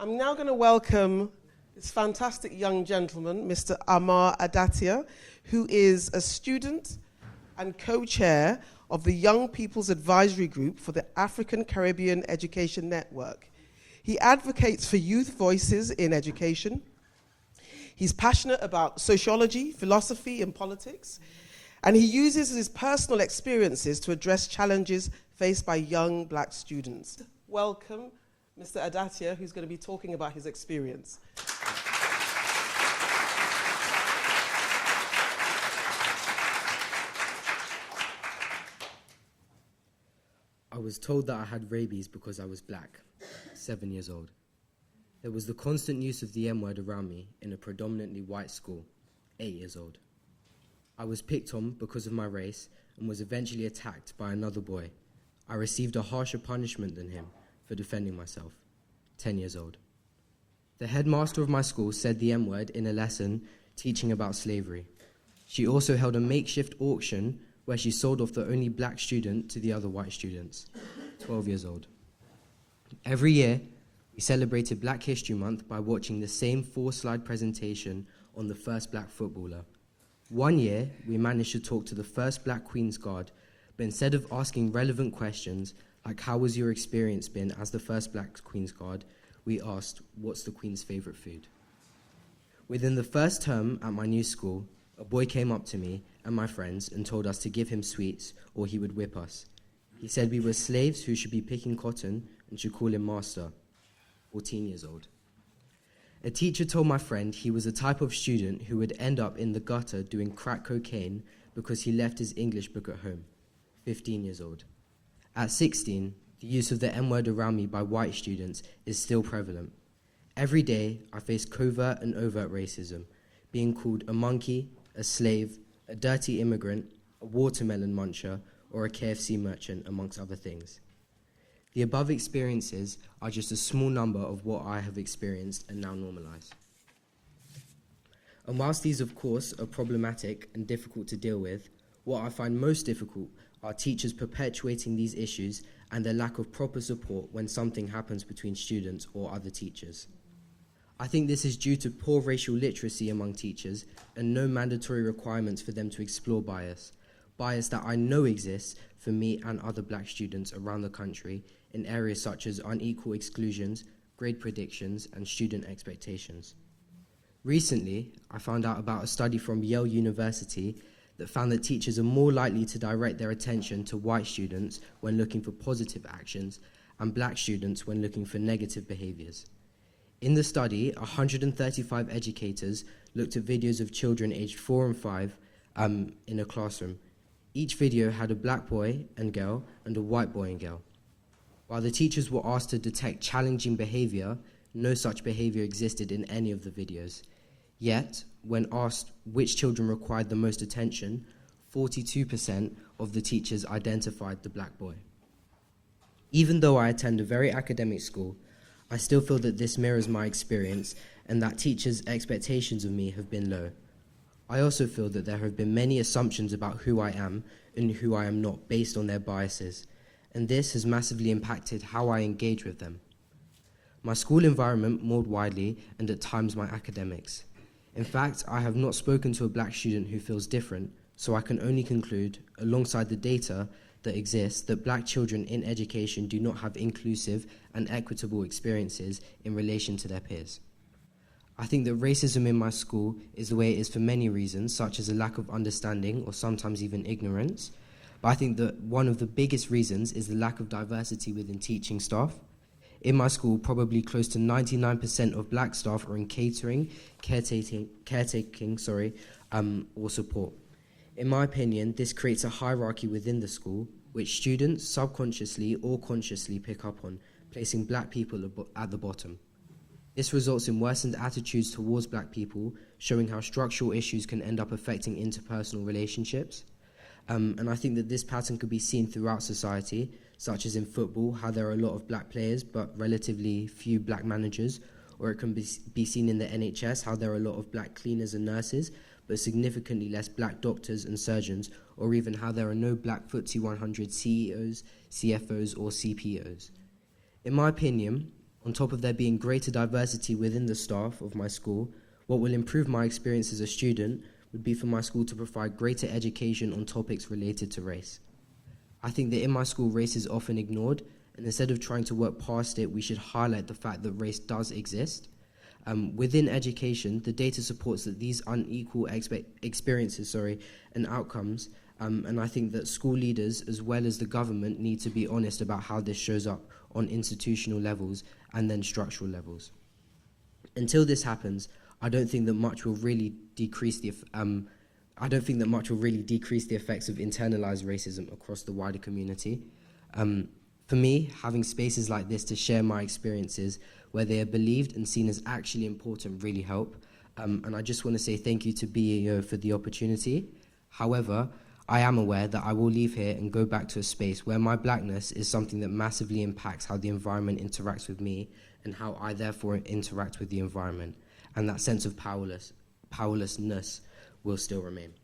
I'm now going to welcome this fantastic young gentleman, Mr. AMAR Adatia, who is a student and co-chair of the Young People's Advisory Group for the African Caribbean Education Network. He advocates for youth voices in education. He's passionate about sociology, philosophy, and politics, and he uses his personal experiences to address challenges faced by young black students. Welcome, Mr. Adatia, who's going to be talking about his experience. I was told that I had rabies because I was black, 7 years old. There was the constant use of the M-word around me in a predominantly white school, 8 years old. I was picked on because of my race and was eventually attacked by another boy. I received a harsher punishment than him for defending myself, 10 years old. The headmaster of my school said the M-word in a lesson teaching about slavery. She also held a makeshift auction where she sold off the only black student to the other white students, 12 years old. Every year, we celebrated Black History Month by watching the same 4-slide presentation on the first black footballer. One year, we managed to talk to the first black Queen's Guard, but instead of asking relevant questions, like how was your experience been as the first black Queen's Guard, we asked, what's the Queen's favourite food? Within the first term at my new school, a boy came up to me and my friends and told us to give him sweets or he would whip us. He said we were slaves who should be picking cotton and should call him master, 14 years old. A teacher told my friend he was a type of student who would end up in the gutter doing crack cocaine because he left his English book at home, 15 years old. At 16, the use of the M-word around me by white students is still prevalent. Every day, I face covert and overt racism, being called a monkey, a slave, a dirty immigrant, a watermelon muncher, or a KFC merchant, amongst other things. The above experiences are just a small number of what I have experienced and now normalize. And whilst these, of course, are problematic and difficult to deal with, what I find most difficult are teachers perpetuating these issues and their lack of proper support when something happens between students or other teachers. I think this is due to poor racial literacy among teachers and no mandatory requirements for them to explore bias that I know exists for me and other black students around the country in areas such as unequal exclusions, grade predictions, and student expectations. Recently, I found out about a study from Yale University that found that teachers are more likely to direct their attention to white students when looking for positive actions and black students when looking for negative behaviours. In the study, 135 educators looked at videos of children aged 4 and 5 in a classroom. Each video had a black boy and girl and a white boy and girl. While the teachers were asked to detect challenging behaviour, no such behaviour existed in any of the videos. Yet, when asked which children required the most attention, 42% of the teachers identified the black boy. Even though I attend a very academic school, I still feel that this mirrors my experience and that teachers' expectations of me have been low. I also feel that there have been many assumptions about who I am and who I am not based on their biases, and this has massively impacted how I engage with them. My school environment more widely and at times my academics. In fact, I have not spoken to a black student who feels different, so I can only conclude, alongside the data that exists, that black children in education do not have inclusive and equitable experiences in relation to their peers. I think that racism in my school is the way it is for many reasons, such as a lack of understanding or sometimes even ignorance, but I think that one of the biggest reasons is the lack of diversity within teaching staff. In my school, probably close to 99% of black staff are in catering, caretaking, or support. In my opinion, this creates a hierarchy within the school, which students subconsciously or consciously pick up on, placing black people at the bottom. This results in worsened attitudes towards black people, showing how structural issues can end up affecting interpersonal relationships. And I think that this pattern could be seen throughout society, such as in football, how there are a lot of black players but relatively few black managers, or it can be seen in the NHS, how there are a lot of black cleaners and nurses, but significantly less black doctors and surgeons, or even how there are no black FTSE 100 CEOs, CFOs, or CPOs. In my opinion, on top of there being greater diversity within the staff of my school, what will improve my experience as a student would be for my school to provide greater education on topics related to race. I think that in my school, race is often ignored, and instead of trying to work past it, we should highlight the fact that race does exist. Within education, the data supports that these unequal experiences and outcomes, and I think that school leaders as well as the government need to be honest about how this shows up on institutional levels and then structural levels. Until this happens, I don't think that much will really decrease the effects of internalized racism across the wider community. For me, having spaces like this to share my experiences where they are believed and seen as actually important really help. And I just want to say thank you to BAO for the opportunity. However, I am aware that I will leave here and go back to a space where my blackness is something that massively impacts how the environment interacts with me and how I therefore interact with the environment. And that sense of powerlessness will still remain.